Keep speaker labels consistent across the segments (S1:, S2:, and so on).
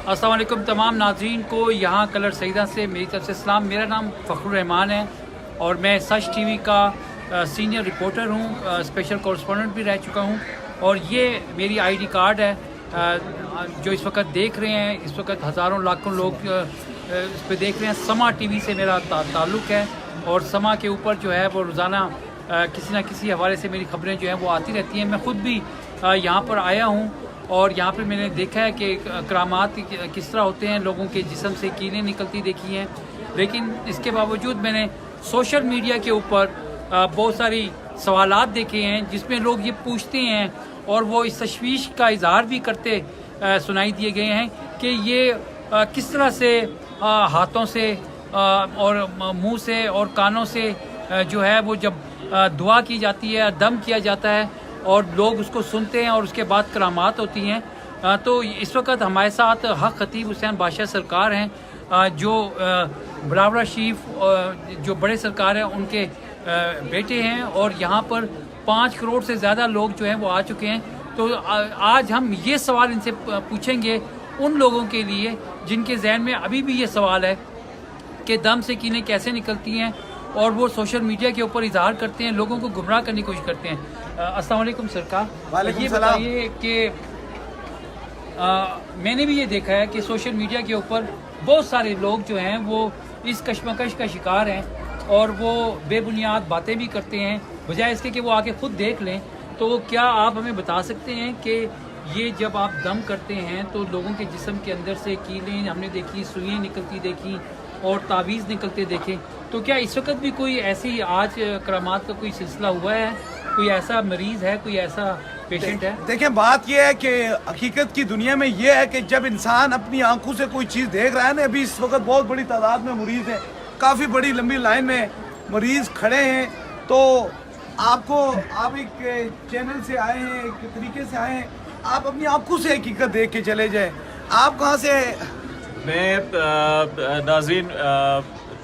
S1: अस्सलाम वालेकुम तमाम नाज़रीन को यहाँ कलर सईदा से मेरी तरफ से सलाम। मेरा नाम फ़खरुर रहमान है और मैं सच टीवी का सीनियर रिपोर्टर हूँ, स्पेशल कॉरेस्पॉन्डेंट भी रह चुका हूँ। और ये मेरी आईडी कार्ड है जो इस वक्त देख रहे हैं। इस वक्त हज़ारों लाखों लोग इस पर देख रहे हैं। समा टीवी से मेरा ताल्लुक़ है और समा के ऊपर जो है वो रोज़ाना किसी न किसी हवाले से मेरी खबरें जो हैं वो आती रहती हैं। मैं ख़ुद भी यहाँ पर आया हूँ और यहाँ पर मैंने देखा है कि करामात किस तरह होते हैं, लोगों के जिस्म से कीलें निकलती देखी हैं। लेकिन इसके बावजूद मैंने सोशल मीडिया के ऊपर बहुत सारी सवालात देखे हैं जिसमें लोग ये पूछते हैं और वो इस तशवीश का इजहार भी करते सुनाई दिए गए हैं कि ये किस तरह से हाथों से और मुंह से और कानों से जो है वो जब दुआ की जाती है, दम किया जाता है और लोग उसको सुनते हैं और उसके बाद करामात होती हैं। तो इस वक्त हमारे साथ हक खतीब हुसैन बादशाह सरकार हैं जो बराबरा शरीफ जो बड़े सरकार हैं उनके बेटे हैं और यहाँ पर 5 करोड़ से ज़्यादा लोग जो हैं वो आ चुके हैं। तो आज हम ये सवाल इनसे पूछेंगे उन लोगों के लिए जिनके जहन में अभी भी ये सवाल है कि दम से कीलें कैसे निकलती हैं और वो सोशल मीडिया के ऊपर इजहार करते हैं, लोगों को गुमराह करने की कोशिश करते हैं। अस्सलाम वालेकुम सरकार, ये बताइए कि मैंने भी ये देखा है कि सोशल मीडिया के ऊपर बहुत सारे लोग जो हैं वो इस कश्मकश का शिकार हैं और वो बेबुनियाद बातें भी करते हैं बजाय इसके कि वो आके खुद देख लें। तो क्या आप हमें बता सकते हैं कि ये जब आप दम करते हैं तो लोगों के जिस्म के अंदर से कीलें हमने देखी, सुइयां निकलती देखी और तावीज़ निकलते देखे, तो क्या इस वक्त भी कोई ऐसी आज करामात का कोई सिलसिला हुआ है, कोई ऐसा मरीज़ है, कोई ऐसा पेशेंट है?
S2: देखिए, बात यह है कि हकीकत की दुनिया में यह है कि जब इंसान अपनी आंखों से कोई चीज़ देख रहा है ना, अभी इस वक्त बहुत बड़ी तादाद में मरीज़ है, काफ़ी बड़ी लंबी लाइन में मरीज़ खड़े हैं। तो आप एक चैनल से आए हैं, एक तरीके से आए हैं, आप अपनी आंखों से हकीकत देख के चले जाए। आप कहाँ से?
S3: मैं नाज़रीन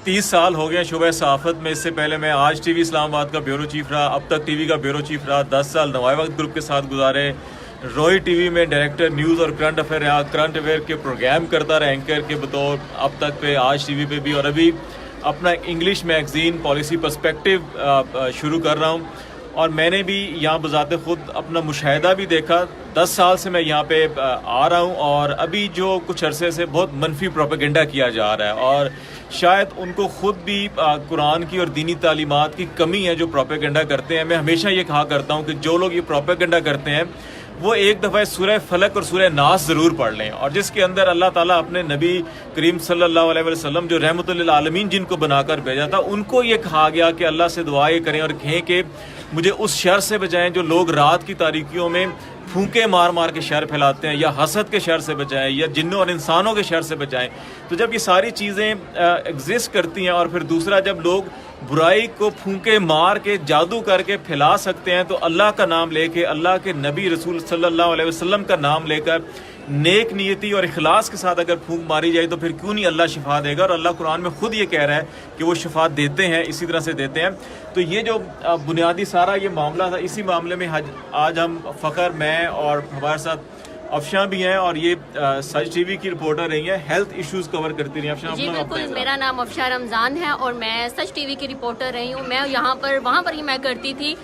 S3: 30 साल हो गए शुबह सहाफ़त में। इससे पहले मैं आज टीवी इस्लामाबाद का ब्यूरो चीफ रहा, अब तक टीवी का ब्यूरो चीफ रहा, 10 साल नवाए वक्त ग्रुप के साथ गुजारे। रोई टीवी में डायरेक्टर न्यूज़ और करंट अफेयर रहा, करंट अफेयर के प्रोग्राम करता रहा एंकर के बतौर, अब तक पे आज टीवी पे भी, और अभी अपना इंग्लिश मैगज़ीन पॉलिसी पर्सपेक्टिव शुरू कर रहा हूँ। और मैंने भी यहाँ बज़ाते ख़ुद अपना मुशाहिदा भी देखा। 10 साल से मैं यहाँ पे आ रहा हूँ और अभी जो कुछ अरसे से बहुत मनफी प्रोपेगेंडा किया जा रहा है और शायद उनको ख़ुद भी कुरान की और दीनी तालीमात की कमी है जो प्रोपेगेंडा करते हैं। मैं हमेशा ये कहा करता हूँ कि जो लोग ये प्रोपेगेंडा करते हैं वो एक दफ़ा सूरह फलक और सूरह नास ज़रूर पढ़ लें, और जिसके अंदर अल्लाह ताला अपने नबी करीम सल्लल्लाहु अलैहि वसल्लम जो रहमतुल लिल आलमीन जिनको बनाकर भेजा था, उनको ये कहा गया कि अल्लाह से दुआएं करें और कहें कि मुझे उस शर से बचाएं जो लोग रात की तारीकियों में फूंके मार मार के शर फैलाते हैं, या हसद के शर से बचाएं, या जिन्नों और इंसानों के शर से बचाएं। तो जब ये सारी चीज़ें एग्जिस्ट करती हैं और फिर दूसरा जब लोग बुराई को फूंके मार के जादू करके फैला सकते हैं, तो अल्लाह का नाम लेके, अल्लाह के नबी रसूल सल्लल्लाहु अलैहि वसल्लम का नाम लेकर नेक नियति और इखलास के साथ अगर फूंक मारी जाए तो फिर क्यों नहीं अल्लाह शिफा देगा। और अल्लाह कुरान में खुद ये कह रहा है कि वो शिफा देते हैं, इसी तरह से देते हैं। तो ये जो बुनियादी सारा ये मामला था, इसी मामले में आज हम फ़खर, मैं और हमारे साथ अफशां भी हैं और ये सच टीवी की रिपोर्टर रही हैं, हेल्थ इश्यूज कवर करती रही हैं। अफशां,
S4: जी बिल्कुल, मेरा नाम अफशां रमज़ान है और मैं सच टीवी की रिपोर्टर रही हूँ। मैं यहाँ पर वहाँ पर ही मैं करती थी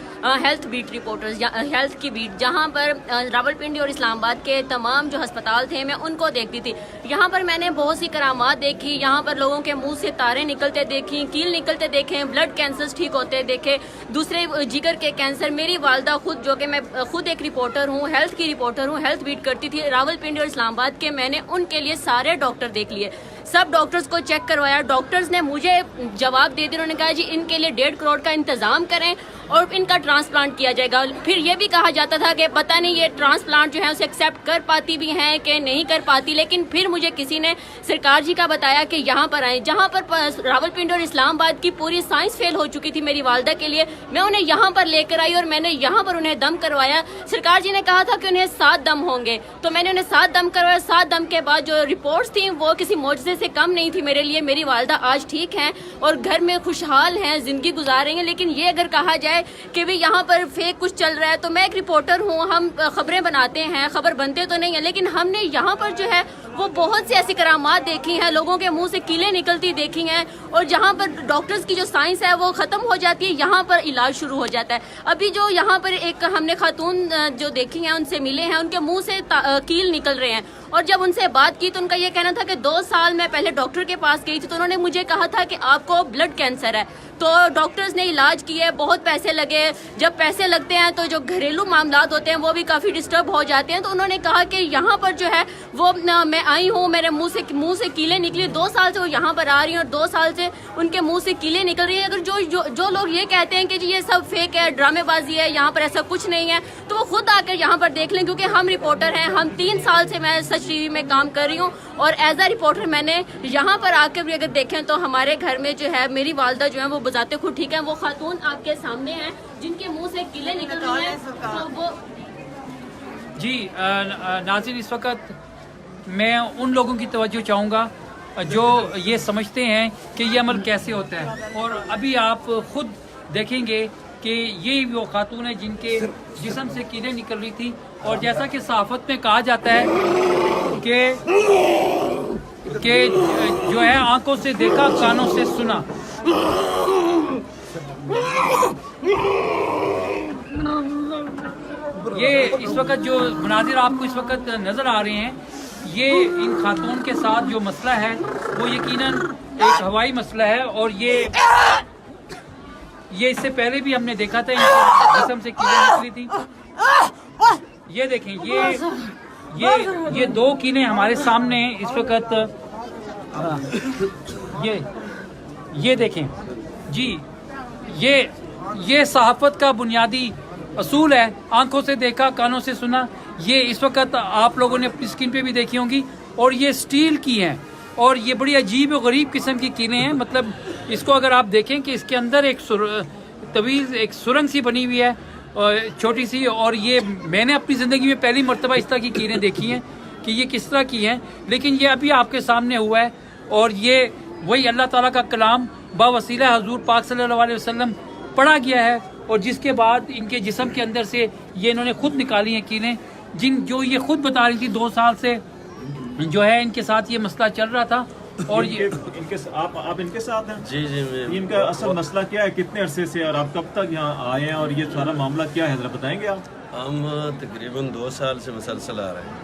S4: हेल्थ बीट रिपोर्टर्स, हेल्थ की बीट, जहाँ पर रावलपिंडी और इस्लामाबाद के तमाम जो अस्पताल थे मैं उनको देखती थी। यहाँ पर मैंने बहुत सी करामात देखी, यहाँ पर लोगों के मुंह से तारे निकलते देखी, कील निकलते देखे, ब्लड कैंसर ठीक होते देखे, दूसरे जिगर के कैंसर। मेरी वालदा खुद, जो कि मैं खुद एक रिपोर्टर हूँ, हेल्थ की रिपोर्टर हूँ, हेल्थ बीट करती थी रावलपिंडी और इस्लामाबाद के, मैंने उनके लिए सारे डॉक्टर देख लिए, सब डॉक्टर्स को चेक करवाया। डॉक्टर्स ने मुझे जवाब दे दिया, उन्होंने कहा जी इनके लिए 1.5 करोड़ का इंतजाम करें और इनका ट्रांसप्लांट किया जाएगा। फिर ये भी कहा जाता था कि पता नहीं ये ट्रांसप्लांट जो है उसे एक्सेप्ट कर पाती भी हैं कि नहीं कर पाती। लेकिन फिर मुझे किसी ने सरकार जी का बताया कि यहाँ पर आए, जहाँ पर रावलपिंडी और इस्लामाबाद की पूरी साइंस फेल हो चुकी थी मेरी वालदा के लिए, मैं उन्हें यहाँ पर लेकर आई और मैंने यहाँ पर उन्हें दम करवाया। सरकार जी ने कहा था कि उन्हें 7 दम होंगे, तो मैंने उन्हें 7 दम करवाया। 7 दम के बाद जो रिपोर्ट्स थी वो किसी मौजज़े से कम नहीं थी मेरे लिए। मेरी वालदा आज ठीक हैं और घर में खुशहाल हैं, जिंदगी गुजार रही हैं। लेकिन ये अगर कहा जाए कि भी यहाँ पर फेक कुछ चल रहा है, तो मैं एक रिपोर्टर हूँ, हम खबरें बनाते हैं, खबर बनते तो नहीं है, लेकिन हमने यहाँ पर जो है वो बहुत सी ऐसी करामात देखी हैं, लोगों के मुंह से कीलें निकलती देखी हैं, और जहाँ पर डॉक्टर्स की जो साइंस है वो ख़त्म हो जाती है, यहाँ पर इलाज शुरू हो जाता है। अभी जो यहाँ पर एक हमने खातून जो देखी हैं, उनसे मिले हैं, उनके मुंह से कील निकल रहे हैं, और जब उनसे बात की तो उनका ये कहना था कि 2 साल मैं पहले डॉक्टर के पास गई थी तो उन्होंने मुझे कहा था कि आपको ब्लड कैंसर है। तो डॉक्टर्स ने इलाज किए, बहुत पैसे लगे। जब पैसे लगते हैं तो जो घरेलू मामलात होते हैं वो भी काफ़ी डिस्टर्ब हो जाते हैं। तो उन्होंने कहा कि यहाँ पर जो है वो मैं आई हूँ, मेरे मुंह से कीलें निकली, 2 साल से वो यहाँ पर आ रही हैं और 2 साल से उनके मुंह से कीलें निकल रही हैं। अगर जो लोग ये कहते हैं कि जी ये सब फेक है, ड्रामेबाजी है, यहाँ पर ऐसा कुछ नहीं है, तो वो खुद आकर यहाँ पर देख लें, क्योंकि हम रिपोर्टर हैं। हम 3 साल से मैं सच टीवी में काम कर रही हूँ, और एज अ रिपोर्टर मैंने यहाँ पर आकर भी अगर देखें तो हमारे घर में जो है मेरी वालदा जो है वो बजाते खुद ठीक है, वो खातून आपके सामने हैं जिनके मुंह से कीलें निकल रही हैं। तो वो
S1: जी नाज़रीन, इस वक्त मैं उन लोगों की तवज्जो चाहूँगा जो ये समझते हैं कि ये अमल कैसे होता है, और अभी आप खुद देखेंगे कि ये वो खातून है जिनके जिस्म से कीलें निकल रही थी। और जैसा कि सहाफ़त में कहा जाता है कि जो है आंखों से देखा, कानों से सुना। ये इस वक्त जो मनाजिर आपको इस वक्त नज़र आ रहे हैं, ये इन खातून के साथ जो मसला है वो यकीनन एक हवाई मसला है, और ये इससे पहले भी हमने देखा था, इनके जिस्म से कीलें निकली थी। ये देखें, ये 2 कीलें हमारे सामने इस वक्त, ये देखें जी, ये सहाफ़त का बुनियादी असूल है, आंखों से देखा, कानों से सुना। ये इस वक्त आप लोगों ने अपनी स्क्रीन पे भी देखी होंगी, और ये स्टील की हैं, और ये बड़ी अजीब और गरीब किस्म की कीलें हैं। मतलब इसको अगर आप देखें कि इसके अंदर एक तवीज़ एक सुरंग सी बनी हुई है, छोटी सी, और ये मैंने अपनी ज़िंदगी में पहली मरतबा इस तरह की कीलें देखी हैं कि ये किस तरह की हैं। लेकिन ये अभी आपके सामने हुआ है, और ये वही अल्लाह ताला का कलाम बावसीला हुज़ूर पाक सल्लल्लाहु अलैहि वसल्लम पढ़ा गया है, और जिसके बाद इनके जिस्म के अंदर से ये इन्होंने खुद निकाली हैं कीलें, जो ये खुद बता रही थी 2 साल से जो है इनके साथ ये मसला चल रहा था। और ये
S3: आप इनके साथ हैं?
S5: जी जी, मैं
S3: इनका असल मसला क्या है, कितने अरसे से, और आप कब तक यहाँ आए हैं, और ये सारा मामला क्या है, जरा बताएंगे आप?
S5: हम तकरीबन 2 साल से मुसलसल आ रहे हैं।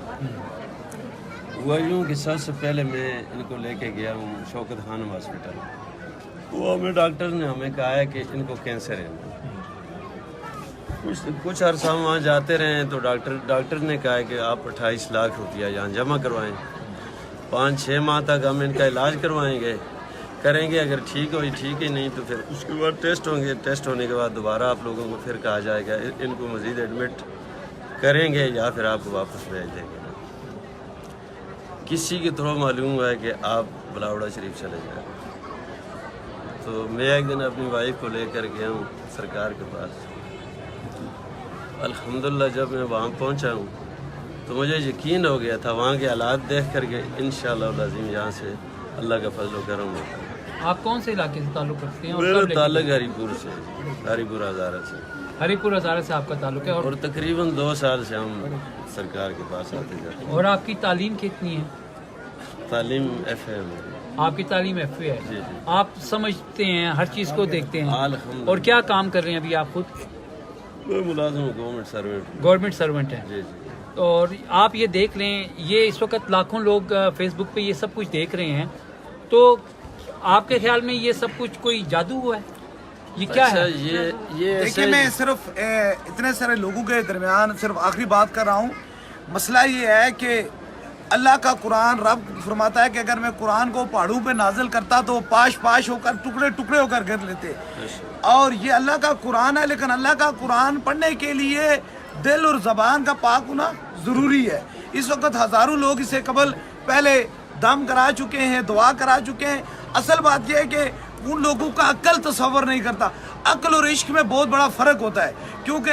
S5: हुआ यूँ कि सबसे पहले मैं इनको लेके गया हूँ शौकत खानम हॉस्पिटल। वो हमें डॉक्टर ने हमें कहा है कि इनको कैंसर है। कुछ अरसा हम वहाँ जाते रहे तो डॉक्टर ने कहा है कि आप 28 लाख रुपया यहाँ जमा करवाएं, 5-6 माह तक हम इनका इलाज करेंगे। अगर ठीक हो ठीक है, नहीं तो फिर उसके बाद टेस्ट होंगे। टेस्ट होने के बाद दोबारा आप लोगों को फिर कहा जाएगा इनको मज़ीद एडमिट करेंगे या फिर आपको वापस भेज देंगे। किसी के थ्रू मालूम हुआ है कि आप बलावड़ा शरीफ चले जाए। तो मैं एक दिन अपनी वाइफ को लेकर गया हूँ सरकार के पास। अल्हम्दुलिल्लाह जब मैं वहाँ पहुँचा हूँ तो मुझे यकीन हो गया था वहाँ के हालात देख कर के इंशाअल्लाह अज़ीम यहाँ से अल्लाह का फजल व करम होगा।
S1: आप कौन से इलाके से ताल्लुक़ रखते हैं?
S5: मेरा ताल्लुक हरीपुर से, हरीपुर हज़ारा से।
S1: हरीपुर हज़ारा से आपका ताल्लुक है,
S5: और तकरीबन 2 साल से हम सरकार के पास आते जाते हैं।
S1: और आपकी तालीम कितनी है?
S5: तालीम FA में।
S1: आपकी तालीम FA है।
S5: जी जी।
S1: आप समझते हैं, हर चीज़ को देखते हैं।
S5: अल्हम्दुलिल्लाह।
S1: और क्या काम कर रहे हैं अभी आप खुद?
S5: मैं मुलाजिम हूँ,
S1: गवर्नमेंट सर्वेंट है।
S5: जी जी।
S1: और आप ये देख लें, ये इस वक्त लाखों लोग फेसबुक पे ये सब कुछ देख रहे हैं, तो आपके ख्याल में ये सब कुछ कोई जादू हुआ है? ये क्या है?
S5: ये
S2: देखिए, मैं सिर्फ इतने सारे लोगों के दरमियान सिर्फ आखिरी बात कर रहा हूँ। मसला ये है कि अल्लाह का कुरान, रब फरमाता है कि अगर मैं कुरान को पहाड़ों पे नाजिल करता तो पाश पाश होकर टुकड़े टुकड़े होकर गिर लेते। और ये अल्लाह का कुरान है, लेकिन अल्लाह का कुरान पढ़ने के लिए दिल और ज़बान का पाक होना ज़रूरी है। इस वक्त हज़ारों लोग इसे पहले दम करा चुके हैं, दुआ करा चुके हैं। असल बात यह है कि उन लोगों का अक्ल तसव्वुर नहीं करता। अक्ल और इश्क में बहुत बड़ा फ़र्क होता है, क्योंकि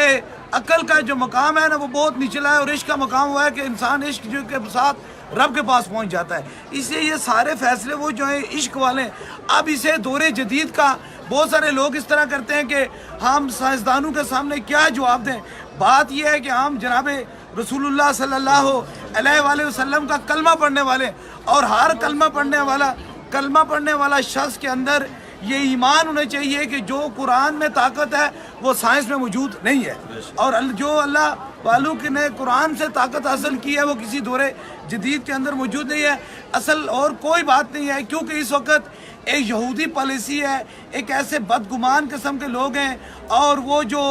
S2: अक्ल का जो मकाम है ना वो बहुत निचला है, और इश्क का मकाम हुआ है कि इंसान इश्क जो के साथ रब के पास पहुंच जाता है। इसलिए ये सारे फैसले वो जो है इश्क वाले। अब इसे दौरे जदीद का बहुत सारे लोग इस तरह करते हैं कि हम साइंसदानों के सामने क्या जवाब दें। बात यह है कि हम जनाब रसूलुल्लाह सल्लल्लाहु अलैहि वसल्लम का कलमा पढ़ने वाले, और हर कलमा पढ़ने वाला शख्स के अंदर ये ईमान होना चाहिए कि जो कुरान में ताकत है वो साइंस में मौजूद नहीं है, और जो अल्लाह वालों के ने कुरान से ताकत हासिल की है वो किसी दौरे जदीद के अंदर मौजूद नहीं है। असल और कोई बात नहीं है, क्योंकि इस वक्त एक यहूदी पॉलिसी है, एक ऐसे बदगुमान किस्म के लोग हैं, और वो जो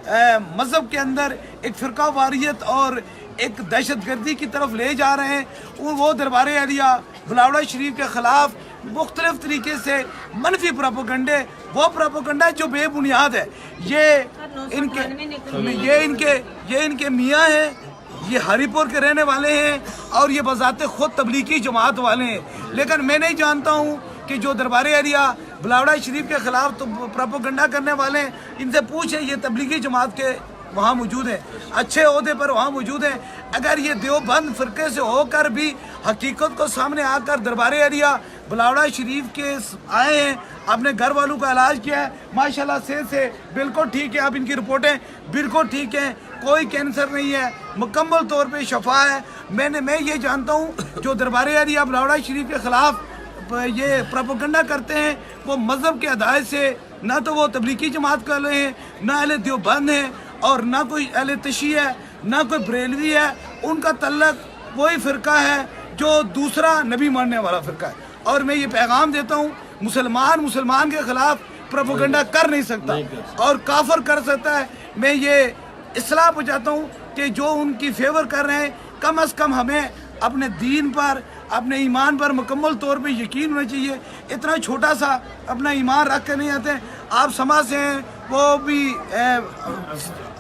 S2: मज़हब के अंदर एक फ़िरका वारियत और एक दहशतगर्दी की तरफ ले जा रहे हैं। वो दरबार अलिया बिलावड़ा शरीफ के ख़िलाफ़ मुख्तलिफ़ तरीके से मनफी प्रोपेगंडे, वो प्रोपेगंडा जो बेबुनियाद है, ये इनके मियाँ हैं, ये हरीपुर के रहने वाले हैं, और ये बज़ाते ख़ुद तबलीगी जमात वाले हैं। लेकिन मैं नहीं जानता हूँ कि जो दरबार अलिया बिलावड़ा शरीफ के ख़िलाफ़ तो प्रोपेगंडा करने वाले हैं, इनसे पूछें, ये तबलीगी जमात के वहाँ मौजूद हैं, अच्छे ओहदे पर वहाँ मौजूद हैं। अगर ये देवबंद फ़िरके से होकर भी हकीकत को सामने आकर दरबार अलिया बिलावड़ा शरीफ के आए हैं, अपने घर वालों का इलाज किया है, माशाल्लाह से बिल्कुल ठीक है, अब इनकी रिपोर्टें बिल्कुल ठीक हैं, कोई कैंसर नहीं है, मुकम्मल तौर पे शफा है। मैं ये जानता हूँ जो दरबार अलिया बिलावड़ा शरीफ के ख़िलाफ़ ये प्रोपेगंडा करते हैं, वो मज़हब के हदायत से, ना तो वो तबलीगी जमात वाले हैं, ना अहले देवबंद हैं, और ना कोई अहले तशी है, ना कोई बरेलवी है। उनका तल्लक वही फ़िरका है जो दूसरा नबी मानने वाला फ़िरका है। और मैं ये पैगाम देता हूँ, मुसलमान के ख़िलाफ़ प्रोपेगंडा कर नहीं सकता, और काफर कर सकता है। मैं ये इस्लाह पहुँचाता हूँ कि जो उनकी फेवर कर रहे हैं, कम अज़ कम हमें अपने दीन पर, अपने ईमान पर मुकम्मल तौर पे यकीन होना चाहिए। इतना छोटा सा अपना ईमान रख कर नहीं आते। आप समाज से हैं, वो भी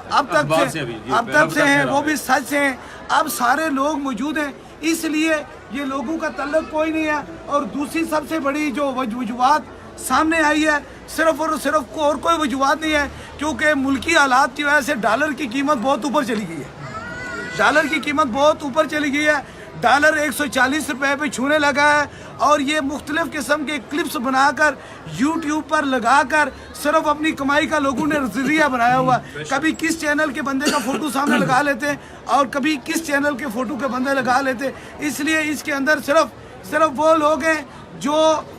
S2: अब तक से हैं, वो भी सच से हैं, अब सारे लोग मौजूद हैं, इसलिए ये लोगों का तल्लुक कोई नहीं है। और दूसरी सबसे बड़ी जो वजूहत सामने आई है, सिर्फ और सिर्फ और कोई वजूहत नहीं है, क्योंकि मुल्की हालात की वजह से डॉलर की कीमत बहुत ऊपर चली गई है। डॉलर की कीमत बहुत ऊपर चली गई है, डॉलर 140 रुपए पे छूने लगा है। और ये मुख्तलिफ़ किस्म के क्लिप्स बनाकर यूट्यूब पर लगाकर सिर्फ अपनी कमाई का लोगों ने नज़रिया बनाया हुआ। कभी किस चैनल के बंदे का फ़ोटो सामने लगा लेते हैं, और कभी किस चैनल के फ़ोटो के बंदे लगा लेते हैं। इसलिए इसके अंदर सिर्फ वो लोग हैं जो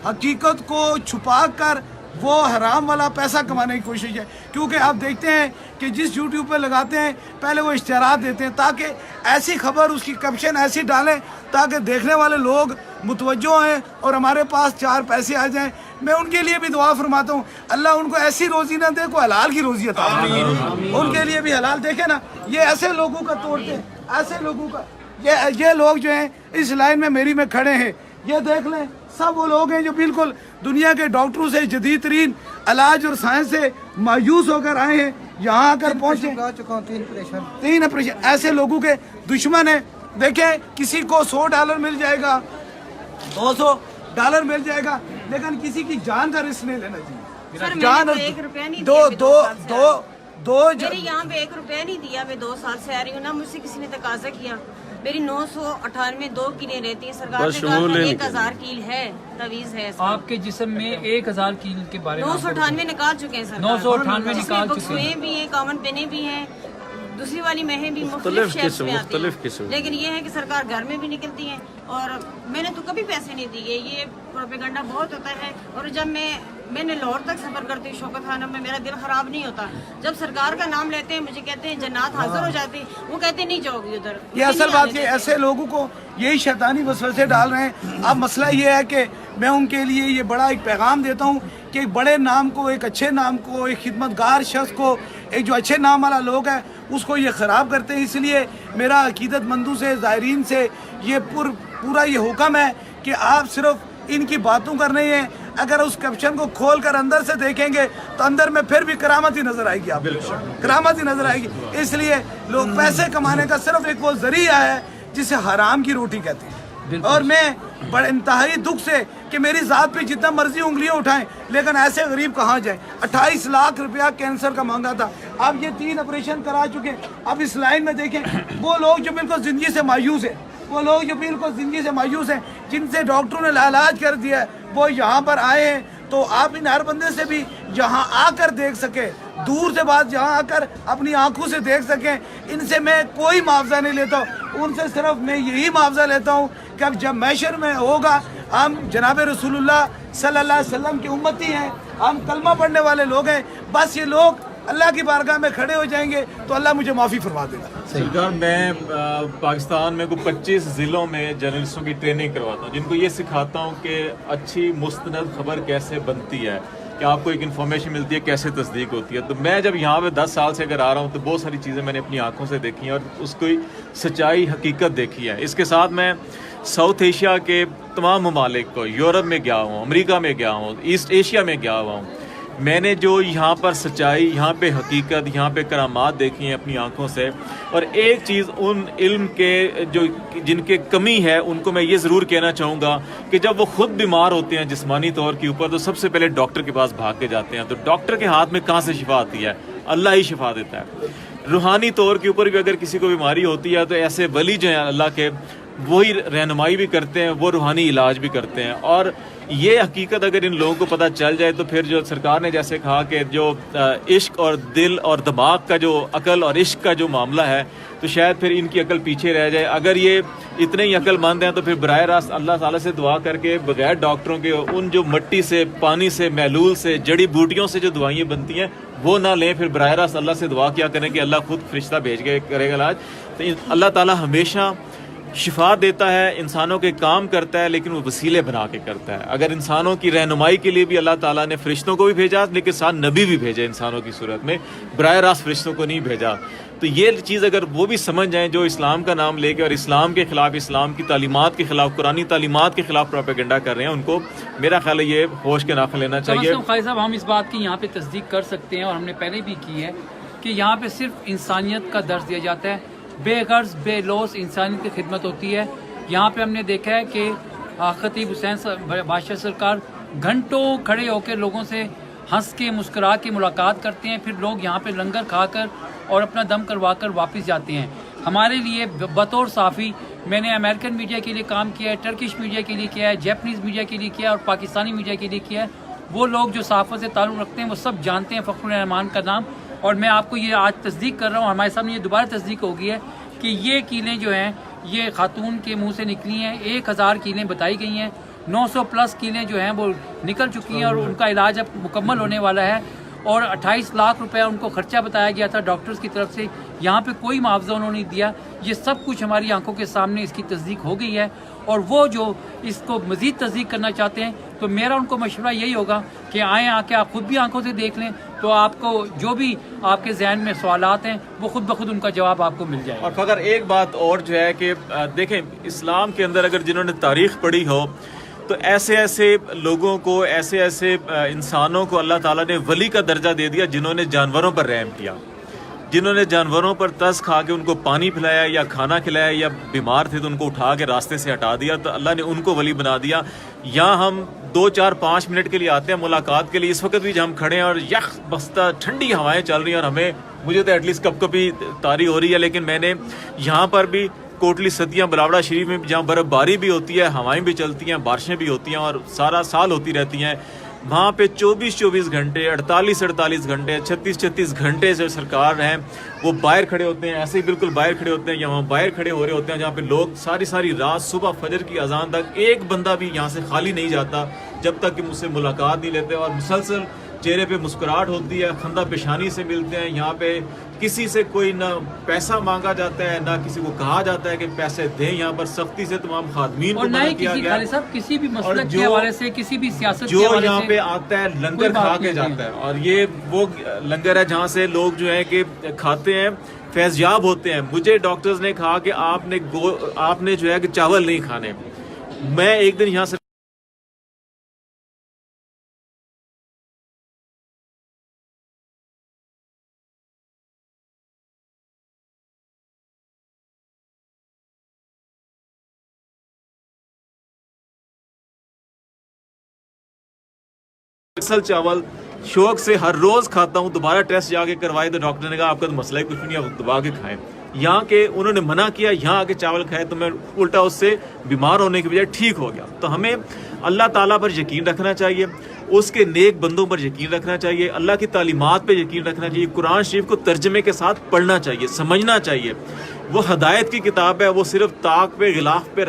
S2: हकीकत को छुपा कर वो हराम वाला पैसा कमाने की कोशिश है। क्योंकि आप देखते हैं कि जिस यूट्यूब पे लगाते हैं, पहले वो इश्तिहारात देते हैं ताकि ऐसी खबर, उसकी कैप्शन ऐसी डालें ताकि देखने वाले लोग मुतवज्जो हैं और हमारे पास 4 पैसे आ जाएं। मैं उनके लिए भी दुआ फरमाता हूँ, अल्लाह उनको ऐसी रोज़ी ना दे, को हलाल की रोज़ी अता फरमाए, उनके लिए भी हलाल। देखे ना, ये ऐसे लोगों का तोड़ते हैं, ऐसे लोगों का, ये लोग जो हैं इस लाइन में मेरी में खड़े हैं, ये देख लें, सब वो लोग हैं जो बिल्कुल दुनिया के डॉक्टरों से जदीद तरीन इलाज और साइंस से मायूस होकर आए हैं, यहाँ आकर पहुँचे। 3 ऑपरेशन ऐसे लोगों के दुश्मन हैं। देखें, किसी को $100 मिल जाएगा, $200 मिल जाएगा, लेकिन किसी की जान का रिस्क नहीं लेना चाहिए। जान
S6: 1 रुपया नहीं
S2: दो
S6: मेरे यहाँ पे 1 रुपया नहीं दिया। मैं 2 साल से आ रही हूँ ना, मुझसे किसी ने तकाजा किया। मेरी 998 2 कीलें रहती हैं, सरकार ने कहा 1000 कील है, तवीज है।
S1: आपके जिस्म में 1000 कील के बारे में
S6: 998 निकाल चुके हैं सर,
S1: 998 निकाल चुके हैं।
S6: भी हैं, कॉमन पेने भी हैं, दूसरी वाली महें भी मुख्तलिफ शेप्स में आती हैं। लेकिन ये है कि सरकार घर में भी निकलती है, और मैंने तो कभी पैसे नहीं दिए। ये प्रोपेगेंडा बहुत होता है। और जब मैंने लाहौर तक सफर करती हूँ शौकत खाना में, मेरा दिल खराब नहीं होता। जब सरकार का नाम लेते हैं, मुझे कहते हैं जन्नत हाजिर हो जाती, वो कहते नहीं जाओगी उधर।
S2: ये असल बात है, ऐसे लोगों को यही शैतानी वसवसे डाल रहे हैं। अब मसला ये है कि मैं उनके लिए ये बड़ा एक पैगाम देता हूँ कि एक बड़े नाम को, एक अच्छे नाम को, एक खिदमतगार शख्स को, एक जो अच्छे नाम वाला लोग है उसको ये ख़राब करते हैं। इसलिए मेरा अकीदतमंदों से, ज़ायरीन से ये पूरा ये हुक्म है कि आप सिर्फ इनकी बातों कर रही हैं। अगर उस कैप्शन को खोल कर अंदर से देखेंगे तो अंदर में फिर भी करामत ही नजर आएगी, आपको करामत ही नजर आएगी। इसलिए लोग पैसे कमाने का सिर्फ एक वो जरिया है जिसे हराम की रोटी कहते हैं। और मैं बड़े इंतहाई दुख से कि मेरी ज़ात पे जितना मर्जी उंगलियां उठाएं, लेकिन ऐसे गरीब कहाँ जाए। 28 लाख रुपया कैंसर का मांगा था, अब ये 3 ऑपरेशन करा चुके। अब इस लाइन में देखें, वो लोग जो बिल्कुल ज़िंदगी से मायूस है, वो लोग जो बिल्कुल ज़िंदगी से मायूस हैं, जिनसे डॉक्टरों ने इलाज कर दिया है, वो यहाँ पर आए हैं تو آپ ان ہر بندے سے بھی یہاں آ کر دیکھ سکیں, دور سے بات یہاں آ کر اپنی آنکھوں سے دیکھ سکیں. ان سے میں کوئی معاوضہ نہیں لیتا ہوں, ان سے صرف میں یہی معاوضہ لیتا ہوں کہ اب جب محشر میں ہوگا, ہم جناب رسول اللہ صلی اللہ علیہ وسلم کی امتی ہیں, ہم کلمہ پڑھنے والے لوگ ہیں, بس یہ لوگ اللہ کی بارگاہ میں کھڑے ہو جائیں گے تو اللہ مجھے معافی فرما دے گا.
S3: سرکار, میں پاکستان میں کوئی 25 ضلعوں میں جرنلسٹوں کی ٹریننگ کرواتا ہوں, جن کو یہ سکھاتا ہوں کہ اچھی مستند خبر کیسے بنتی ہے, کہ آپ کو ایک انفارمیشن ملتی ہے کیسے تصدیق ہوتی ہے. تو میں جب یہاں پہ 10 سال سے اگر آ رہا ہوں تو بہت ساری چیزیں میں نے اپنی آنکھوں سے دیکھی ہیں اور اس کی سچائی حقیقت دیکھی ہے. اس کے ساتھ میں ساؤتھ ایشیا کے تمام ممالک کو, یورپ میں گیا ہوں, امریکہ میں گیا ہوں, ایسٹ ایشیا میں گیا ہوا ہوں. میں نے جو یہاں پر سچائی, یہاں پہ حقیقت, یہاں پہ کرامات دیکھی ہیں اپنی آنکھوں سے. اور ایک چیز ان علم کے جو جن کے کمی ہے ان کو میں یہ ضرور کہنا چاہوں گا کہ جب وہ خود بیمار ہوتے ہیں جسمانی طور کے اوپر تو سب سے پہلے ڈاکٹر کے پاس بھاگ کے جاتے ہیں. تو ڈاکٹر کے ہاتھ میں کہاں سے شفا آتی ہے؟ اللہ ہی شفا دیتا ہے. روحانی طور کے اوپر بھی اگر کسی کو بیماری ہوتی ہے تو ایسے ولی جو ہیں اللہ کے, وہی رہنمائی بھی کرتے ہیں, وہ روحانی علاج بھی کرتے ہیں. اور یہ حقیقت اگر ان لوگوں کو پتہ چل جائے تو پھر جو سرکار نے جیسے کہا کہ جو عشق اور دل اور دماغ کا جو عقل اور عشق کا جو معاملہ ہے تو شاید پھر ان کی عقل پیچھے رہ جائے. اگر یہ اتنے ہی عقل مند ہیں تو پھر براہ راست اللہ تعالیٰ سے دعا کر کے بغیر ڈاکٹروں کے ان جو مٹی سے, پانی سے, محلول سے, جڑی بوٹیوں سے جو دوائیں بنتی ہیں وہ نہ لیں. پھر براہ راست اللہ سے دعا کیا کریں کہ اللہ خود فرشتہ بھیج کے کرے گا علاج. تو اللہ تعالیٰ ہمیشہ شفا دیتا ہے, انسانوں کے کام کرتا ہے, لیکن وہ وسیلے بنا کے کرتا ہے. اگر انسانوں کی رہنمائی کے لیے بھی اللہ تعالیٰ نے فرشتوں کو بھی بھیجا, لیکن ساتھ نبی بھی بھیجے انسانوں کی صورت میں, براہ راست فرشتوں کو نہیں بھیجا. تو یہ چیز اگر وہ بھی سمجھ جائیں جو اسلام کا نام لے کے اور اسلام کے خلاف, اسلام کی تعلیمات کے خلاف, قرآنی تعلیمات کے خلاف پروپیگنڈا کر رہے ہیں, ان کو میرا خیال ہے یہ ہوش کے ناخن لینا چاہیے.
S1: خالد صاحب, ہم اس بات کی یہاں پہ تصدیق کر سکتے ہیں اور ہم نے پہلے بھی کی ہے کہ یہاں پہ صرف انسانیت کا درس دیا جاتا ہے, بے غرض بے لوث انسانیت کی خدمت ہوتی ہے. یہاں پہ ہم نے دیکھا ہے کہ خطیب حسین بادشاہ سرکار گھنٹوں کھڑے ہو کے لوگوں سے ہنس کے مسکرا کے ملاقات کرتے ہیں, پھر لوگ یہاں پہ لنگر کھا کر اور اپنا دم کروا کر واپس جاتے ہیں. ہمارے لیے بطور صحافی میں نے امریکن میڈیا کے لیے کام کیا ہے, ٹرکش میڈیا کے لیے کیا ہے, جیپنیز میڈیا کے لیے کیا ہے اور پاکستانی میڈیا کے لیے کیا ہے. وہ لوگ جو صحافت سے تعلق رکھتے ہیں وہ سب جانتے ہیں فخر الرحمان کا نام. اور میں آپ کو یہ آج تصدیق کر رہا ہوں, ہمارے سامنے یہ دوبارہ تصدیق ہو گئی ہے کہ یہ کیلیں جو ہیں یہ خاتون کے منہ سے نکلی ہیں. 1000 کیلیں بتائی گئی ہیں, 900 پلس کیلیں جو ہیں وہ نکل چکی ہیں اور ان کا علاج اب مکمل ہونے والا ہے. اور 28 لاکھ روپے ان کو خرچہ بتایا گیا تھا ڈاکٹرز کی طرف سے. یہاں پہ کوئی معاوضہ انہوں نے دیا. یہ سب کچھ ہماری آنکھوں کے سامنے اس کی تصدیق ہو گئی ہے. اور وہ جو اس کو مزید تصدیق کرنا چاہتے ہیں تو میرا ان کو مشورہ یہی ہوگا کہ آئیں, آ کے آپ خود بھی آنکھوں سے دیکھ لیں تو آپ کو جو بھی آپ کے ذہن میں سوالات ہیں وہ خود بخود ان کا جواب آپ کو مل جائے.
S3: اور فخر ایک بات اور جو ہے کہ دیکھیں, اسلام کے اندر اگر جنہوں نے تاریخ پڑھی ہو تو ایسے ایسے لوگوں کو, ایسے ایسے انسانوں کو اللہ تعالیٰ نے ولی کا درجہ دے دیا جنہوں نے جانوروں پر رحم کیا, جنہوں نے جانوروں پر ترس کھا کے ان کو پانی پلایا یا کھانا کھلایا, یا بیمار تھے تو ان کو اٹھا کے راستے سے ہٹا دیا, تو اللہ نے ان کو ولی بنا دیا. یہاں ہم 2 4 5 منٹ کے لیے آتے ہیں ملاقات کے لیے, اس وقت بھی ہم کھڑے ہیں اور یخ بستہ ٹھنڈی ہوائیں چل رہی ہیں اور ہمیں, مجھے تو ایٹ لیسٹ کب کبھی طاری ہو رہی ہے, لیکن میں نے یہاں پر بھی کوٹلی صدیاں بلاوڑا شریف میں جہاں برف باری بھی ہوتی ہے, ہوائیں بھی چلتی ہیں, بارشیں بھی ہوتی ہیں اور سارا سال ہوتی رہتی ہیں, وہاں پہ 24 گھنٹے 48 گھنٹے 36 گھنٹے سے سرکار ہیں وہ باہر کھڑے ہوتے ہیں, ایسے ہی بالکل باہر کھڑے ہوتے ہیں یا وہاں باہر کھڑے ہو رہے ہوتے ہیں جہاں پہ لوگ ساری رات صبح فجر کی اذان تک ایک بندہ بھی یہاں سے خالی نہیں جاتا جب تک کہ مجھ سے ملاقات نہیں لیتے, اور مسلسل چہرے پہ مسکراہٹ ہوتی ہے, خندہ پیشانی سے ملتے ہیں. یہاں پہ کسی سے کوئی نہ پیسہ مانگا جاتا ہے نہ کسی کو کہا جاتا ہے کہ پیسے دیں. یہاں پر سختی سے تمام خادمین کو منع کیا گیا ہے,
S1: کسی بھی مسلک کے حوالے سے, کسی بھی سیاست
S3: جو یہاں پہ آتا ہے لنگر کھا کے جاتا ہے, اور یہ وہ لنگر ہے جہاں سے لوگ جو ہے کہ کھاتے ہیں فیض یاب ہوتے ہیں. مجھے ڈاکٹرز نے کہا کہ آپ نے جو ہے کہ چاول نہیں کھانے. میں ایک دن یہاں سے چاول شوق سے ہر روز کھاتا ہوں, دوبارہ ٹیسٹ جا کے کروائے تو ڈاکٹر نے کہا آپ کا تو مسئلہ ہی کچھ نہیں, آپ دبا کے کھائیں. یہاں کے انہوں نے منع کیا, یہاں آ کے چاول کھائے تو میں الٹا اس سے بیمار ہونے کی بجائے ٹھیک ہو گیا. تو ہمیں اللہ تعالیٰ پر یقین رکھنا چاہیے, اس کے نیک بندوں پر یقین رکھنا چاہیے, اللہ کی تعلیمات پہ یقین رکھنا چاہیے, قرآن شریف کو ترجمے کے ساتھ پڑھنا چاہیے, سمجھنا چاہیے. وہ ہدایت کی کتاب ہے, وہ صرف طاق پہ غلاف پہ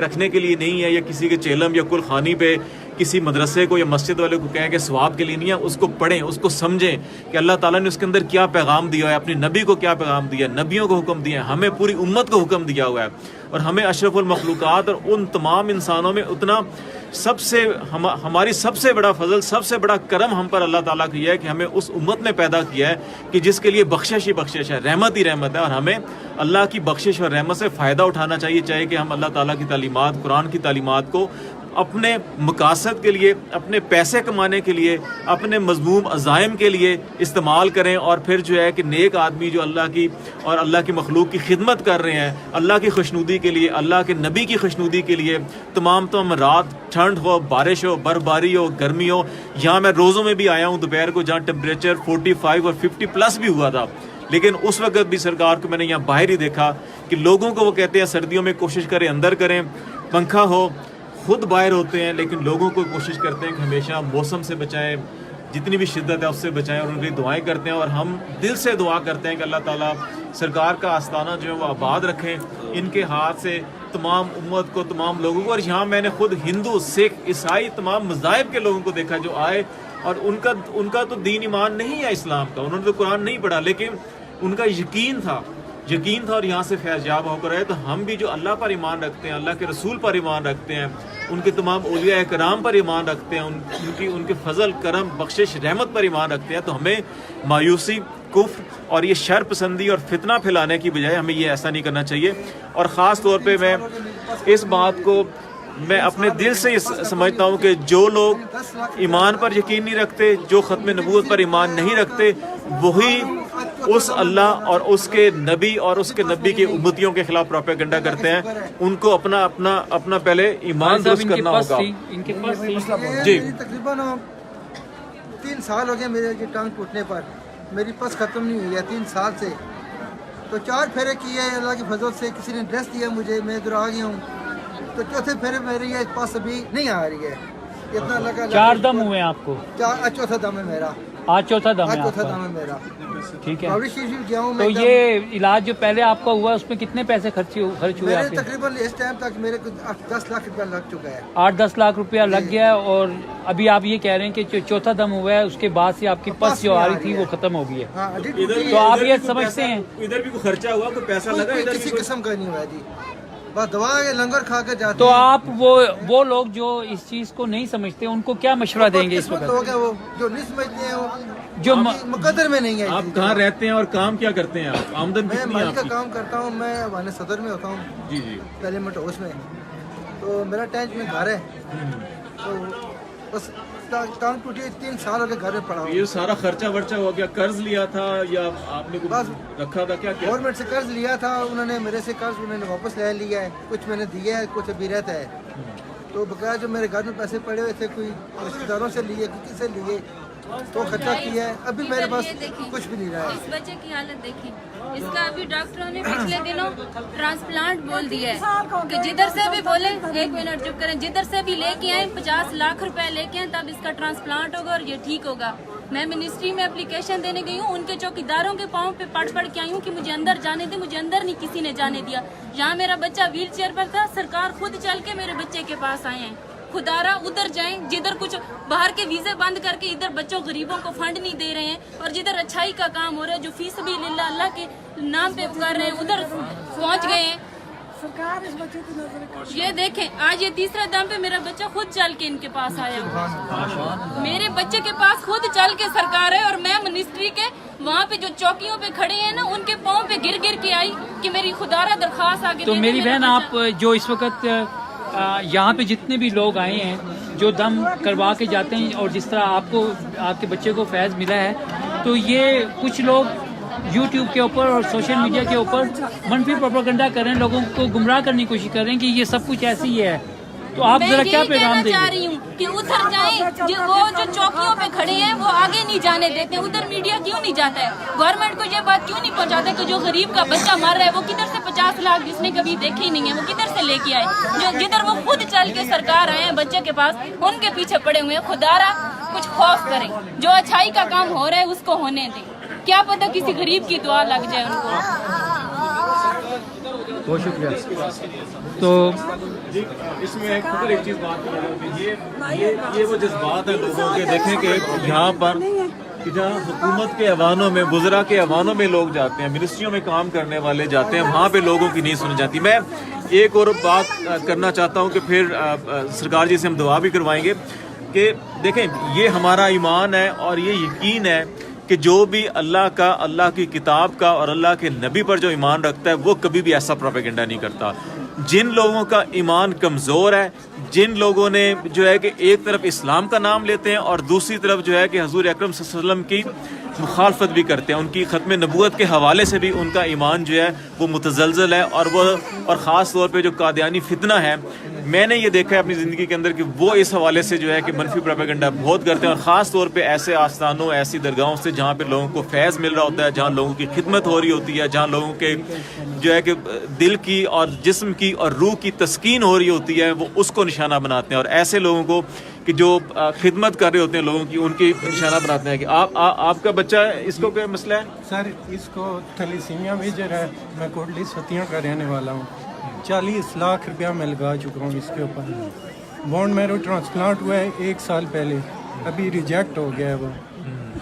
S3: رکھنے کے لیے نہیں ہے, یا کسی کے چیلم یا کل خانی پہ کسی مدرسے کو یا مسجد والے کو کہیں کہ ثواب کے لیے نہیں ہے. اس کو پڑھیں, اس کو سمجھیں کہ اللہ تعالیٰ نے اس کے اندر کیا پیغام دیا ہے, اپنی نبی کو کیا پیغام دیا ہے, نبیوں کو حکم دیا ہے, ہمیں پوری امت کو حکم دیا ہوا ہے, اور ہمیں اشرف المخلوقات اور ان تمام انسانوں میں اتنا ہماری سب سے بڑا فضل, سب سے بڑا کرم ہم پر اللہ تعالیٰ کا یہ ہے کہ ہمیں اس امت میں پیدا کیا ہے کہ جس کے لیے بخشش ہی بخشش ہے, رحمت ہی رحمت ہے, اور ہمیں اللہ کی بخشش اور رحمت سے فائدہ اٹھانا چاہیے کہ ہم اللہ تعالیٰ کی تعلیمات, قرآن کی تعلیمات کو اپنے مقاصد کے لیے, اپنے پیسے کمانے کے لیے, اپنے مذموم عزائم کے لیے استعمال کریں, اور پھر جو ہے کہ نیک آدمی جو اللہ کی اور اللہ کی مخلوق کی خدمت کر رہے ہیں, اللہ کی خوشنودی کے لیے, اللہ کے نبی کی خوشنودی کے لیے, تمام رات ٹھنڈ ہو, بارش ہو, برف باری ہو, گرمی ہو. یہاں میں روزوں میں بھی آیا ہوں دوپہر کو جہاں ٹیمپریچر 45 اور 50+ بھی ہوا تھا, لیکن اس وقت بھی سرکار کو میں نے یہاں باہر ہی دیکھا کہ لوگوں کو وہ کہتے ہیں سردیوں میں کوشش کریں اندر کریں, پنکھا ہو, خود باہر ہوتے ہیں, لیکن لوگوں کو کوشش کرتے ہیں کہ ہمیشہ موسم سے بچائیں, جتنی بھی شدت ہے اس سے بچائیں, اور ان کی دعائیں کرتے ہیں. اور ہم دل سے دعا کرتے ہیں کہ اللہ تعالیٰ سرکار کا آستانہ جو ہے وہ آباد رکھیں, ان کے ہاتھ سے تمام امت کو, تمام لوگوں کو. اور یہاں میں نے خود ہندو, سکھ, عیسائی, تمام مذاہب کے لوگوں کو دیکھا جو آئے, اور ان کا تو دین ایمان نہیں ہے اسلام کا, انہوں نے تو قرآن نہیں پڑھا, لیکن ان کا یقین تھا اور یہاں سے فیض یاب ہو کر آئے. تو ہم بھی جو اللہ پر ایمان رکھتے ہیں, اللہ کے رسول پر ایمان رکھتے ہیں, ان کے تمام اولیاء کرام پر ایمان رکھتے ہیں, ان کے فضل, کرم, بخشش, رحمت پر ایمان رکھتے ہیں, تو ہمیں مایوسی, کفر اور یہ شر پسندی اور فتنہ پھیلانے کی بجائے ہمیں یہ ایسا نہیں کرنا چاہیے. اور خاص طور پہ میں اس بات کو میں اپنے دل سے سمجھتا ہوں کہ جو لوگ ایمان پر یقین نہیں رکھتے, جو ختم نبوت پر ایمان نہیں رکھتے, وہی اس اللہ اور اس کے نبی اور اس کے نبی کی امتیوں کے خلاف پروپیگنڈا کرتے ہیں. ان کو اپنا پہلے ایمان درست کرنا ہوگا.
S7: جی تقریباً 3 سال ہو گئے میرے یہ ٹانگ ٹوٹنے پر, میری پس ختم نہیں ہوئی ہے 3 سال سے. تو 4 پھیرے کیے اللہ کی فضل سے, کسی نے ڈریس دیا مجھے, میں ادھر آ گیا ہوں. تو چوتھے پھیرے میری یہ پاس ابھی نہیں آ رہی ہے. اتنا لگا
S1: 4 دم ہوئے آپ کو؟
S7: چوتھا دم ہے میرا.
S1: آج چوتھا دم ہے
S7: میرا.
S1: ٹھیک ہے. تو یہ علاج جو پہلے آپ کا ہوا اس میں کتنے پیسے خرچ ہوئے آپ کے؟
S7: تقریباً اس ٹائم تک میرے کو 10 لاکھ روپیہ لگ چکا ہے.
S1: 8-10 لاکھ روپیہ لگ گیا. اور ابھی آپ یہ کہہ رہے ہیں کہ جو چوتھا دم ہوا ہے اس کے بعد سے آپ کی پس جو آ رہی تھی وہ ختم ہو گئی ہے. تو آپ یہ سمجھتے ہیں
S3: ادھر بھی کوئی خرچہ ہوا, کوئی پیسہ لگا؟
S7: کسی قسم کا نہیں ہوا جی, بس دوا لنگر کھا کے جاتے.
S1: تو آپ وہ لوگ جو اس چیز کو نہیں سمجھتے ان کو کیا مشورہ دیں گے اس وقت؟
S7: وہ جو نہیں سمجھتے ہیں, وہ
S1: جو
S7: مقدر میں نہیں ہے.
S3: آپ کہاں رہتے ہیں اور کام کیا کرتے ہیں آپ؟ آمدن
S7: میں
S3: کتنی ہے
S7: مالی
S3: آپ
S7: کا
S3: کی؟
S7: کام کرتا ہوں, میں افغان صدر میں ہوتا ہوں.
S3: جی جی.
S7: پیلیمنٹ ہاؤس میں. تو میرا ٹینچ میں گھر ہے. تو بس ٹانگ ٹوٹی 3 سال ہو گئے گھر میں پڑا ہوں.
S3: یہ سارا خرچہ ورچہ ہو گیا, قرض لیا تھا یا آپ نے
S7: بس
S3: رکھا تھا؟ کیا
S7: گورنمنٹ سے قرض لیا تھا, انہوں نے میرے سے قرض انہوں نے واپس لے لیا ہے. کچھ میں نے دیا ہے, کچھ ابھی رہتا ہے. تو بقایا جو میرے گھر میں پیسے پڑے ہوئے تھے, کوئی رشتے داروں سے لیے, کسی سے لیے, تو خرچہ کیا ہے. ابھی میرے پاس کچھ بھی نہیں رہا ہے.
S8: اس بچے کی حالت دیکھیں, اس کا ابھی ڈاکٹروں نے پچھلے دنوں ٹرانسپلانٹ بول دیا ہے کہ جدھر سے بھی بولیں, 1 منٹ چپ کریں, جدھر سے بھی لے کے آئیں 50 لاکھ روپے لے کے آئیں تب اس کا ٹرانسپلانٹ ہوگا اور یہ ٹھیک ہوگا. میں منسٹری میں اپلیکیشن دینے گئی ہوں, ان کے چوکیداروں کے پاؤں پہ پڑھ کے آئی ہوں کہ مجھے اندر جانے دیں, مجھے اندر نہیں کسی نے جانے دیا. یہاں میرا بچہ ویل چیئر پر تھا, سرکار خود چل کے میرے بچے کے پاس آئے ہیں. خدارا ادھر جائیں جدھر کچھ باہر کے ویزے بند کر کے ادھر بچوں غریبوں کو فنڈ نہیں دے رہے ہیں, اور جدھر اچھائی کا کام ہو رہا ہے, جو فی سبیل اللہ اللہ کے نام پہ کر رہے ہیں, ادھر پہنچ گئے ہیں. یہ دیکھیں آج یہ 3را دم پہ میرا بچہ خود چل کے ان کے پاس آیا. میرے بچے کے پاس خود چل کے سرکار ہے, اور میں منسٹری کے وہاں پہ جو چوکیوں پہ کھڑے ہیں نا, ان کے پاؤں پہ گر کے آئی کہ میری خدارا درخواست آگے.
S1: تو میری بہن, آپ جو اس وقت یہاں پہ جتنے بھی لوگ آئے ہیں جو دم کروا کے جاتے ہیں, اور جس طرح آپ کو آپ کے بچے کو فیض ملا ہے, تو یہ کچھ لوگ یوٹیوب کے اوپر اور سوشل میڈیا کے اوپر منفی پروپیگنڈا کر رہے ہیں, لوگوں کو گمراہ کرنے کی کوشش کر رہے ہیں کہ یہ سب کچھ ایسے ہی ہے. तो आप
S8: मैं
S1: जरा
S8: यही
S1: क्या
S8: कहना
S1: पैगाम
S8: चाह
S1: देंगे?
S8: रही हूँ कि उधर जाएं, वो जो चौकियों पे खड़े हैं वो आगे नहीं जाने देते, उधर मीडिया क्यों नहीं जाता है? गवर्नमेंट को ये बात क्यों नहीं पहुँचाता कि जो गरीब का बच्चा मर रहा है वो किधर से 50 लाख जिसने कभी देखे ही नहीं है वो किधर से लेके आए? जो जिधर वो खुद चल के सरकार आए हैं बच्चे के पास, उनके पीछे पड़े हुए हैं। खुदारा कुछ खौफ करें, जो अच्छाई का काम हो रहा है उसको होने दें, क्या पता किसी गरीब की दुआ लग जाए उनको।
S1: बहुत शुक्रिया। तो
S3: इसमें एक चीज बात ये वो जज्बात है लोगों के, देखें कि यहाँ पर कि जहाँ हुकूमत के ऐवानों में, वज़रा के ऐवानों में लोग जाते हैं, मिनिस्ट्रियों में काम करने वाले जाते हैं, वहाँ पे लोगों की नहीं सुनी जाती। मैं एक और बात करना चाहता हूँ कि फिर सरकार जी से हम दुआ भी करवाएंगे कि देखें ये हमारा ईमान है और ये यकीन है कि जो भी अल्लाह का, अल्लाह की किताब का और अल्लाह के नबी पर जो ईमान रखता है वो कभी भी ऐसा प्रोपेगेंडा नहीं करता। जिन लोगों का ईमान कमज़ोर है, जिन लोगों ने जो है कि एक तरफ इस्लाम का नाम लेते हैं और दूसरी तरफ जो है कि हजूर अकरम सल्लल्लाहु अलैहि वसल्लम की मुखालफत भी करते हैं, उनकी ख़त्म नबूवत के हवाले से भी उनका ईमान जो है वो मुतज़लज़ल है। और ख़ास तौर पे जो कादियानी फितना है, मैंने ये देखा है अपनी ज़िंदगी के अंदर कि वो इस हवाले से जो है कि मनफी प्रोपेगेंडा बहुत करते हैं, और ख़ास तौर पे ऐसे आस्थानों, ऐसी दरगाहों से जहाँ पे लोगों को फैज़ मिल रहा होता है, जहाँ लोगों की खिदमत हो रही होती है, जहाँ लोगों के जो है कि दिल की और जिस्म की और रूह की तस्कीन हो रही होती है, वो उसको निशाना बनाते हैं। और ऐसे लोगों को कि जो खिदमत कर रहे होते हैं लोगों की, उनकी निशाना बनाते हैं कि आपका बच्चा, इसको क्या मसला है?
S9: सर इसको थैलीसीमिया मेजर है, मैं कोटली सतिया का रहने वाला हूँ। 40 लाख रुपया मैं लगा चुका हूँ इसके ऊपर। बोन मैरो ट्रांसप्लांट हुआ है 1 साल पहले, अभी रिजेक्ट हो गया है वो,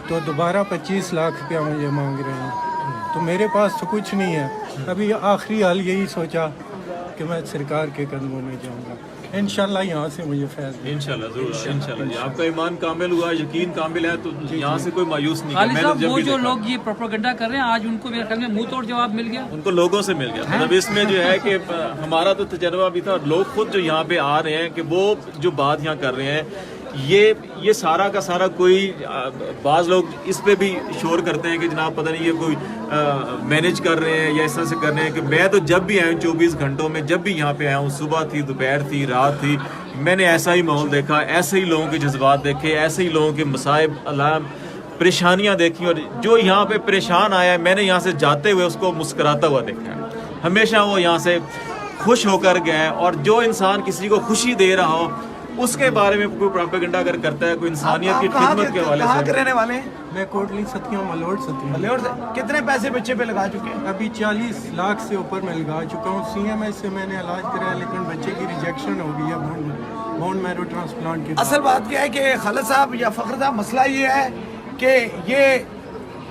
S9: तो दोबारा 25 लाख रुपया मुझे मांग रहे हैं। तो मेरे पास तो कुछ नहीं है। अभी आखिरी हाल यही सोचा कि मैं सरकार के कदमों में जाऊँगा, इंशाल्लाह यहाँ से मुझे फैसला।
S3: इंशाल्लाह ज़रूर, इंशाल्लाह जी। आपका ईमान कामिल हुआ, यकीन कामिल है, तो यहाँ से कोई मायूस नहीं।
S1: खालिद साहब, वो जो लोग ये प्रोपेगेंडा कर रहे हैं आज उनको मेरे ख्याल में मुंह तोड़ जवाब मिल गया,
S3: उनको लोगों से मिल गया। मतलब इसमें जो है कि हमारा तो तजर्बा भी था, लोग खुद जो यहाँ पे आ रहे हैं कि वो जो बात यहाँ कर रहे हैं, ये सारा का सारा कोई बाज़ लोग इस पे भी शोर करते हैं कि जनाब पता नहीं ये कोई मैनेज कर रहे हैं या इस तरह से कर रहे हैं। कि मैं तो जब भी आया हूँ 24 घंटों में, जब भी यहाँ पे आया हूँ, सुबह थी, दोपहर थी, रात थी, मैंने ऐसा ही माहौल देखा, ऐसे ही लोगों के जज्बात देखे, ऐसे ही लोगों के मसाइब, अलाम, परेशानियाँ देखी। और जो यहाँ पे परेशान आया है, मैंने यहाँ से जाते हुए उसको मुस्कुराता हुआ देखा है। हमेशा वो यहाँ से खुश होकर गए। और जो इंसान किसी को खुशी दे रहा हो, उसके बारे में कोई प्रोपेगेंडा अगर करता है, कोई इंसानियत की खिदमत के हवाले
S2: कहाँ
S3: से।
S2: के रहने वाले हैं?
S9: मैं कोटली सतिया मलोट सतिया।
S2: मलोट से कितने पैसे बच्चे पे लगा चुके हैं?
S9: अभी 40 लाख से ऊपर मैं लगा चुका हूँ। CMS से मैंने इलाज कराया, लेकिन बच्चे की रिजेक्शन हो गई है बोन मैरो ट्रांसप्लांट के।
S2: असल बात यह है कि खालिद साहब या फखर साहब, मसला ये है कि ये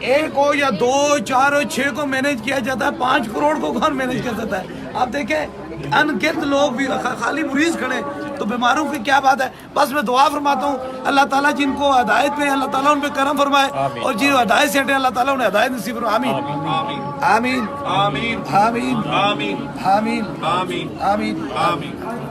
S2: 1 हो या 2, 4 और 6 को मैनेज किया जाता है, 5 करोड़ को कौन मैनेज कर सकता है? आप देखें अनगिनत लोग भी, खाली मरीज खड़े, तो बीमारों की क्या बात है। बस मैं दुआ फरमाता हूँ अल्लाह ताला जिनको हदायत में, अल्लाह ताला उन पे करम फरमाए, और जिन हदायत से हटे अल्लाह ताला उन्हें हदायत नसीब फरमाए। आमीन आमीन आमीन आमीन आमीन आमीन आमीन आमीन आमीन।